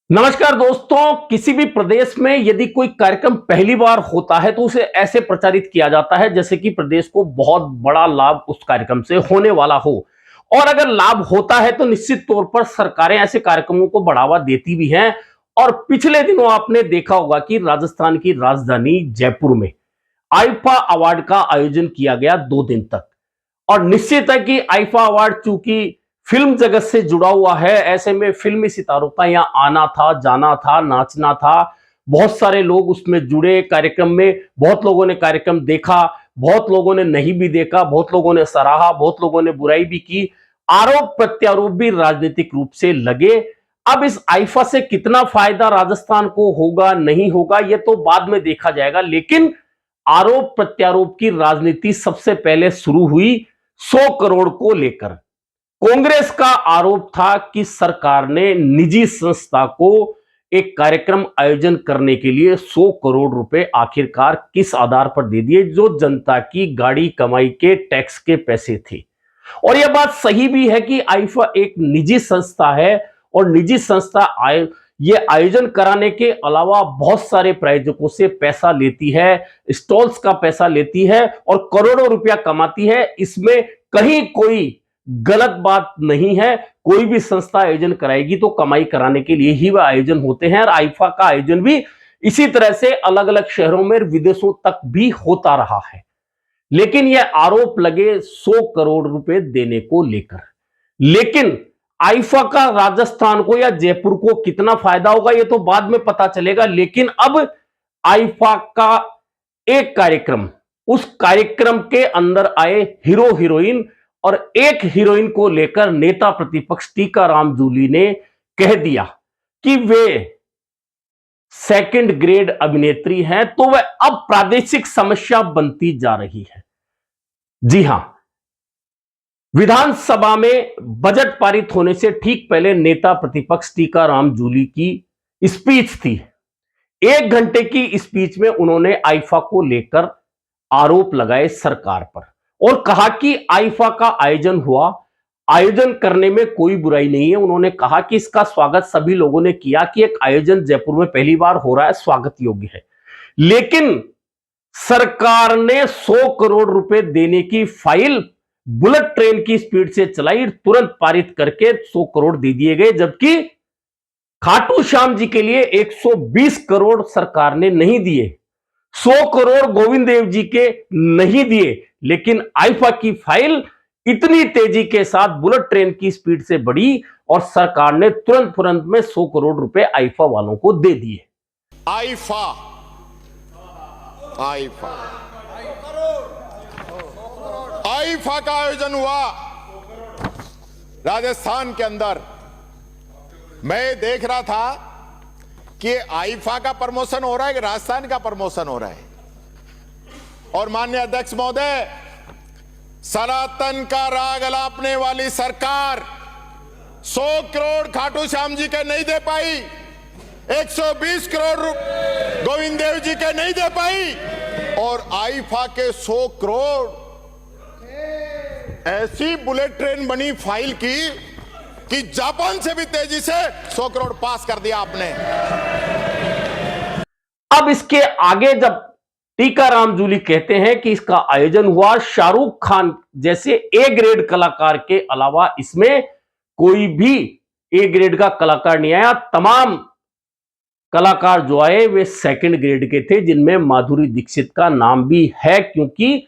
नमस्कार दोस्तों। किसी भी प्रदेश में यदि कोई कार्यक्रम पहली बार होता है तो उसे ऐसे प्रचारित किया जाता है जैसे कि प्रदेश को बहुत बड़ा लाभ उस कार्यक्रम से होने वाला हो। और अगर लाभ होता है तो निश्चित तौर पर सरकारें ऐसे कार्यक्रमों को बढ़ावा देती भी हैं। और पिछले दिनों आपने देखा होगा कि राजस्थान की राजधानी जयपुर में आईफा अवार्ड का आयोजन किया गया 2 दिन तक। और निश्चित है कि आईफा अवार्ड चूंकि फिल्म जगत से जुड़ा हुआ है, ऐसे में फिल्मी सितारों का यहाँ आना था, जाना था, नाचना था। बहुत सारे लोग उसमें जुड़े कार्यक्रम में। बहुत लोगों ने कार्यक्रम देखा, बहुत लोगों ने नहीं भी देखा, बहुत लोगों ने सराहा, बहुत लोगों ने बुराई भी की। आरोप प्रत्यारोप भी राजनीतिक रूप से लगे। अब इस आईफा से कितना फायदा राजस्थान को होगा नहीं होगा ये तो बाद में देखा जाएगा, लेकिन आरोप प्रत्यारोप की राजनीति सबसे पहले शुरू हुई 100 करोड़ को लेकर। कांग्रेस का आरोप था कि सरकार ने निजी संस्था को एक कार्यक्रम आयोजन करने के लिए 100 करोड़ रुपए आखिरकार किस आधार पर दे दिए, जो जनता की गाड़ी कमाई के टैक्स के पैसे थे। और यह बात सही भी है कि आईफा एक निजी संस्था है और निजी संस्था ये आयोजन कराने के अलावा बहुत सारे प्रायोजकों से पैसा लेती है, स्टॉल्स का पैसा लेती है और करोड़ों रुपया कमाती है। इसमें कहीं कोई गलत बात नहीं है। कोई भी संस्था आयोजन कराएगी तो कमाई कराने के लिए ही वह आयोजन होते हैं। और आईफा का आयोजन भी इसी तरह से अलग अलग शहरों में, विदेशों तक भी होता रहा है। लेकिन यह आरोप लगे 100 करोड़ रुपए देने को लेकर। लेकिन आईफा का राजस्थान को या जयपुर को कितना फायदा होगा यह तो बाद में पता चलेगा। लेकिन अब आईफा का एक कार्यक्रम, उस कार्यक्रम के अंदर आए हीरो हीरोइन, और एक हीरोइन को लेकर नेता प्रतिपक्ष टीकाराम जूली ने कह दिया कि वे सेकंड ग्रेड अभिनेत्री हैं, तो वह अब प्रादेशिक समस्या बनती जा रही है। जी हां, विधानसभा में बजट पारित होने से ठीक पहले नेता प्रतिपक्ष टीकाराम जूली की स्पीच थी। 1 घंटे की स्पीच में उन्होंने आईफा को लेकर आरोप लगाए सरकार पर और कहा कि आईफा का आयोजन हुआ, आयोजन करने में कोई बुराई नहीं है। उन्होंने कहा कि इसका स्वागत सभी लोगों ने किया कि एक आयोजन जयपुर में पहली बार हो रहा है, स्वागत योग्य है। लेकिन सरकार ने 100 करोड़ रुपए देने की फाइल बुलेट ट्रेन की स्पीड से चलाई, तुरंत पारित करके 100 करोड़ दे दिए गए। जबकि खाटू श्याम जी के लिए 120 करोड़ सरकार ने नहीं दिए, 100 करोड़ गोविंद देव जी के नहीं दिए। लेकिन आईफा की फाइल इतनी तेजी के साथ बुलेट ट्रेन की स्पीड से बढ़ी और सरकार ने तुरंत तुरंत में 100 करोड़ रुपए आईफा वालों को दे दिए। आईफा आईफा आईफा का आयोजन हुआ राजस्थान के अंदर। मैं देख रहा था कि आईफा का प्रमोशन हो रहा है कि राजस्थान का प्रमोशन हो रहा है। और माननीय अध्यक्ष महोदय, सनातन का राग अलापने वाली सरकार 100 करोड़ खाटू श्याम जी के नहीं दे पाई, 120 करोड़ गोविंद देव जी के नहीं दे पाई, और आईफा के 100 करोड़ ऐसी बुलेट ट्रेन बनी फाइल की कि जापान से भी तेजी से 100 करोड़ पास कर दिया आपने। अब इसके आगे जब टीकाराम जूली कहते हैं कि इसका आयोजन हुआ शाहरुख खान जैसे ए ग्रेड कलाकार के अलावा, इसमें कोई भी ए ग्रेड का कलाकार नहीं आया। तमाम कलाकार जो आए वे सेकंड ग्रेड के थे, जिनमें माधुरी दीक्षित का नाम भी है, क्योंकि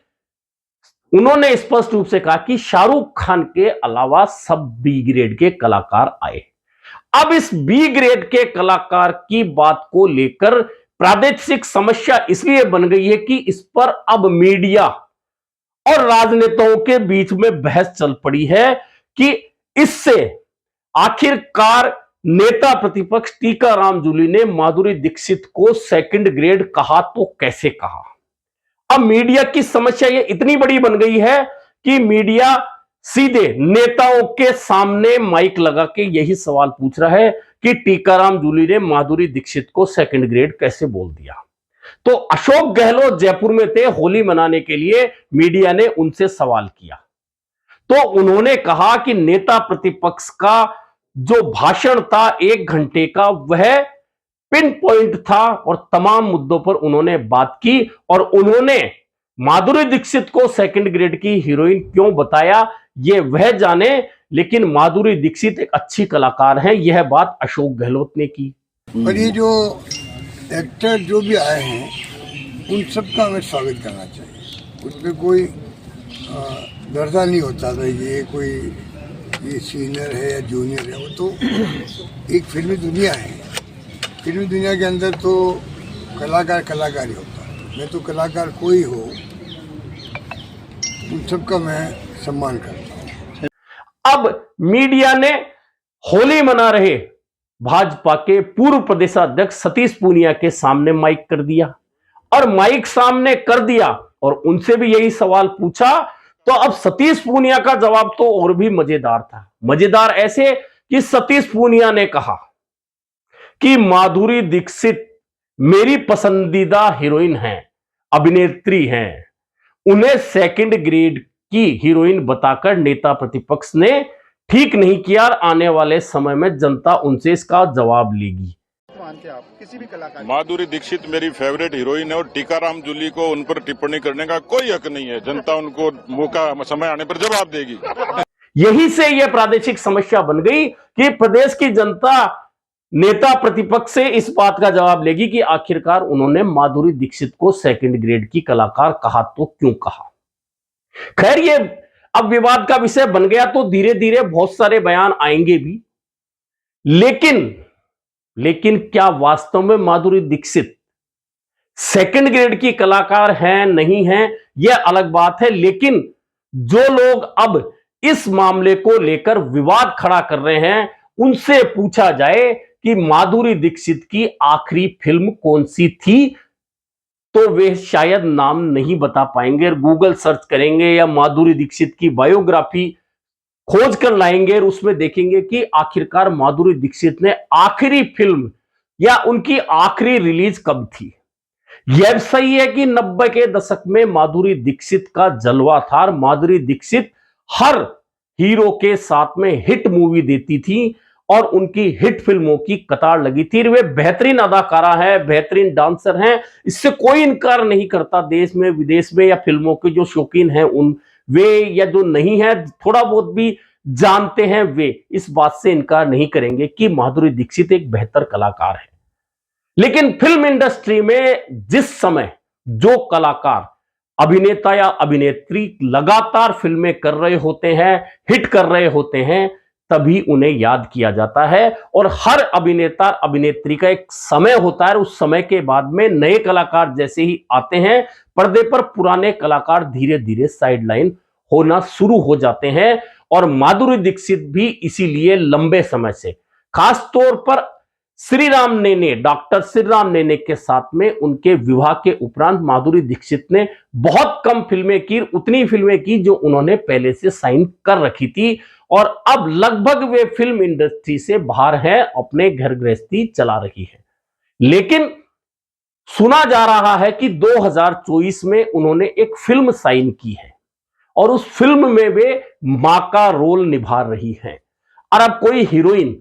उन्होंने स्पष्ट रूप से कहा कि शाहरुख खान के अलावा सब बी ग्रेड के कलाकार आए। अब इस बी ग्रेड के कलाकार की बात को लेकर प्रादेशिक समस्या इसलिए बन गई है कि इस पर अब मीडिया और राजनेताओं के बीच में बहस चल पड़ी है कि इससे आखिरकार नेता प्रतिपक्ष टीकाराम जूली ने माधुरी दीक्षित को सेकंड ग्रेड कहा तो कैसे कहा। अब मीडिया की समस्या ये इतनी बड़ी बन गई है कि मीडिया सीधे नेताओं के सामने माइक लगा के यही सवाल पूछ रहा है कि टीकाराम जूली ने माधुरी दीक्षित को सेकंड ग्रेड कैसे बोल दिया। तो अशोक गहलोत जयपुर में थे होली मनाने के लिए, मीडिया ने उनसे सवाल किया तो उन्होंने कहा कि नेता प्रतिपक्ष का जो भाषण था 1 घंटे का, वह पिन पॉइंट था और तमाम मुद्दों पर उन्होंने बात की। और उन्होंने माधुरी दीक्षित को सेकंड ग्रेड की हीरोइन क्यों बताया, ये वह जाने, लेकिन माधुरी दीक्षित एक अच्छी कलाकार है, यह बात अशोक गहलोत ने की। और ये जो एक्टर जो भी आए हैं उन सब का हमें स्वागत करना चाहिए। उसमें कोई दर्जा नहीं होता था ये कोई ये सीनियर है या जूनियर है, वो तो एक फिल्मी दुनिया है। फिल्मी दुनिया के अंदर तो कलाकार कलाकार ही होता है। मैं तो कलाकार कोई हो, उन सब का मैं सम्मान करता हूँ। अब मीडिया ने होली मना रहे भाजपा के पूर्व प्रदेशाध्यक्ष सतीश पूनिया के सामने माइक कर दिया, और माइक सामने कर दिया और उनसे भी यही सवाल पूछा। तो अब सतीश पूनिया का जवाब तो और भी मजेदार था। मजेदार ऐसे कि सतीश पूनिया ने कहा कि माधुरी दीक्षित मेरी पसंदीदा हीरोइन है, अभिनेत्री हैं, उन्हें सेकंड ग्रेड की हीरोइन बताकर नेता प्रतिपक्ष ने ठीक नहीं किया। आने वाले समय में जनता उनसे इसका जवाब लेगी। मानते आप किसी भी कलाकार? माधुरी दीक्षित मेरी फेवरेट हीरोइन है और टीकाराम जूली को उन पर टिप्पणी करने का कोई हक नहीं है। जनता उनको मौका समय आने पर जवाब देगी। यही से यह प्रादेशिक समस्या बन गई कि प्रदेश की जनता नेता प्रतिपक्ष से इस बात का जवाब लेगी कि आखिरकार उन्होंने माधुरी दीक्षित को सेकंड ग्रेड की कलाकार कहा तो क्यों कहा। खैर, ये अब विवाद का विषय बन गया, तो धीरे धीरे बहुत सारे बयान आएंगे भी। लेकिन क्या वास्तव में माधुरी दीक्षित सेकंड ग्रेड की कलाकार हैं नहीं हैं, यह अलग बात है। लेकिन जो लोग अब इस मामले को लेकर विवाद खड़ा कर रहे हैं, उनसे पूछा जाए कि माधुरी दीक्षित की आखिरी फिल्म कौन सी थी, तो वे शायद नाम नहीं बता पाएंगे। गूगल सर्च करेंगे या माधुरी दीक्षित की बायोग्राफी खोज कर लाएंगे और उसमें देखेंगे कि आखिरकार माधुरी दीक्षित ने आखिरी फिल्म या उनकी आखिरी रिलीज कब थी। यह सही है कि 90 के दशक में माधुरी दीक्षित का जलवा था। माधुरी दीक्षित हर हीरो के साथ में हिट मूवी देती थी और उनकी हिट फिल्मों की कतार लगी थी। वे बेहतरीन अदाकारा है, बेहतरीन डांसर हैं, इससे कोई इनकार नहीं करता। देश में विदेश में या फिल्मों के जो शौकीन हैं उन वे या जो नहीं है थोड़ा बहुत भी जानते हैं, वे इस बात से इनकार नहीं करेंगे कि माधुरी दीक्षित एक बेहतर कलाकार है। लेकिन फिल्म इंडस्ट्री में जिस समय जो कलाकार, अभिनेता या अभिनेत्री लगातार फिल्में कर रहे होते हैं, हिट कर रहे होते हैं, तभी उन्हें याद किया जाता है। और हर अभिनेता अभिनेत्री का एक समय होता है, उस समय के बाद में नए कलाकार जैसे ही आते हैं पर्दे पर, पुराने कलाकार धीरे धीरे साइडलाइन होना शुरू हो जाते हैं। और माधुरी दीक्षित भी इसीलिए लंबे समय से, खास तौर पर श्रीराम नेने, डॉक्टर श्रीराम नेने के साथ में उनके विवाह के उपरांत माधुरी दीक्षित ने बहुत कम फिल्में की, उतनी फिल्में की जो उन्होंने पहले से साइन कर रखी थी। और अब लगभग वे फिल्म इंडस्ट्री से बाहर हैं, अपने घर गृहस्थी चला रही है। लेकिन सुना जा रहा है कि 2024 में उन्होंने एक फिल्म साइन की है और उस फिल्म में वे मां का रोल निभा रही हैं। और अब कोई हीरोइन,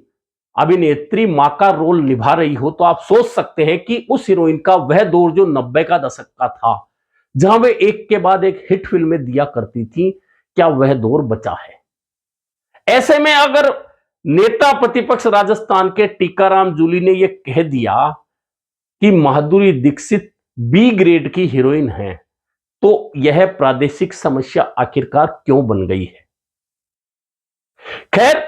अभिनेत्री मां का रोल निभा रही हो तो आप सोच सकते हैं कि उस हीरोइन का वह दौर जो 90 का दशक का था, जहां वे एक के बाद एक हिट फिल्में दिया करती थी, क्या वह दौर बचा है? ऐसे में अगर नेता प्रतिपक्ष राजस्थान के टीकाराम जूली ने यह कह दिया कि माधुरी दीक्षित बी ग्रेड की हीरोइन है, तो यह प्रादेशिक समस्या आखिरकार क्यों बन गई है? खैर,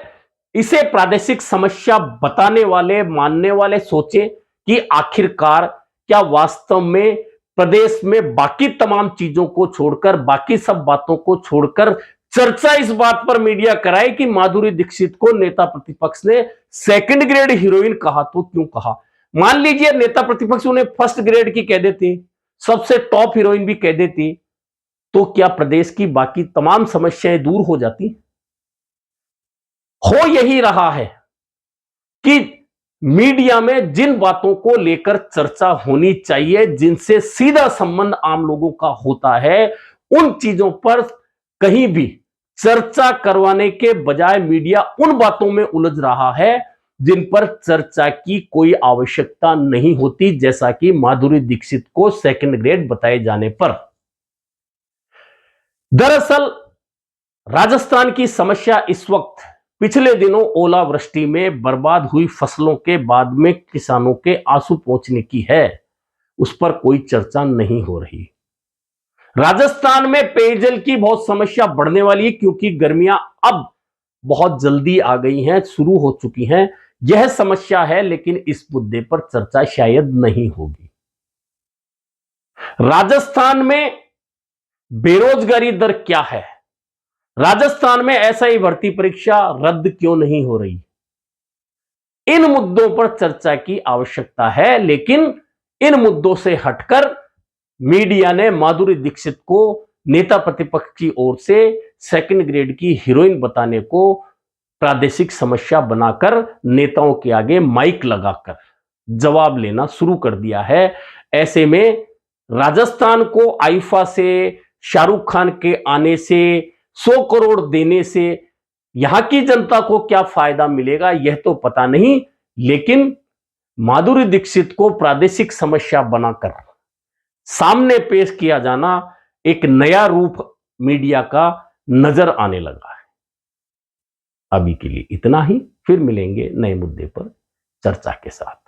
इसे प्रादेशिक समस्या बताने वाले, मानने वाले सोचे कि आखिरकार क्या वास्तव में प्रदेश में बाकी तमाम चीजों को छोड़कर, बाकी सब बातों को छोड़कर चर्चा इस बात पर मीडिया कराए कि माधुरी दीक्षित को नेता प्रतिपक्ष ने सेकंड ग्रेड हीरोइन कहा तो क्यों कहा। मान लीजिए नेता प्रतिपक्ष उन्हें फर्स्ट ग्रेड की कह देते, सबसे टॉप हीरोइन भी कह देती, तो क्या प्रदेश की बाकी तमाम समस्याएं दूर हो जाती? हो यही रहा है कि मीडिया में जिन बातों को लेकर चर्चा होनी चाहिए, जिनसे सीधा संबंध आम लोगों का होता है, उन चीजों पर कहीं भी चर्चा करवाने के बजाय मीडिया उन बातों में उलझ रहा है जिन पर चर्चा की कोई आवश्यकता नहीं होती, जैसा कि माधुरी दीक्षित को सेकंड ग्रेड बताए जाने पर। दरअसल राजस्थान की समस्या इस वक्त पिछले दिनों ओलावृष्टि में बर्बाद हुई फसलों के बाद में किसानों के आंसू पोंछने की है, उस पर कोई चर्चा नहीं हो रही। राजस्थान में पेयजल की बहुत समस्या बढ़ने वाली है, क्योंकि गर्मियां अब बहुत जल्दी आ गई हैं, शुरू हो चुकी हैं। यह समस्या है, लेकिन इस मुद्दे पर चर्चा शायद नहीं होगी। राजस्थान में बेरोजगारी दर क्या है? राजस्थान में एसआई भर्ती परीक्षा रद्द क्यों नहीं हो रही? इन मुद्दों पर चर्चा की आवश्यकता है, लेकिन इन मुद्दों से हटकर मीडिया ने माधुरी दीक्षित को नेता प्रतिपक्ष की ओर से सेकंड ग्रेड की हीरोइन बताने को प्रादेशिक समस्या बनाकर नेताओं के आगे माइक लगाकर जवाब लेना शुरू कर दिया है। ऐसे में राजस्थान को आईफा से, शाहरुख खान के आने से, 100 करोड़ देने से यहां की जनता को क्या फायदा मिलेगा यह तो पता नहीं, लेकिन माधुरी दीक्षित को प्रादेशिक समस्या बनाकर सामने पेश किया जाना एक नया रूप मीडिया का नजर आने लगा है। अभी के लिए इतना ही, फिर मिलेंगे नए मुद्दे पर चर्चा के साथ।